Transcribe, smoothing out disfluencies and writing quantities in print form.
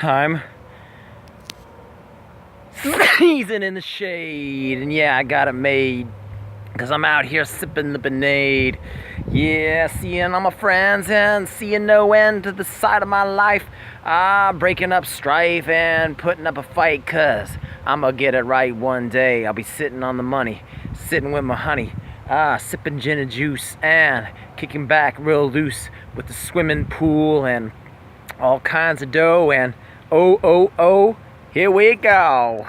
I'm sneezing in the shade, and yeah, I got it made, cause I'm out here sipping the lemonade. Yeah, seeing all my friends and seeing no end to the side of my life. Breaking up strife and putting up a fight, cause I'ma get it right one day. I'll be sitting on the money, sitting with my honey, sipping gin and juice and kicking back real loose with the swimming pool and all kinds of dough, and oh, here we go.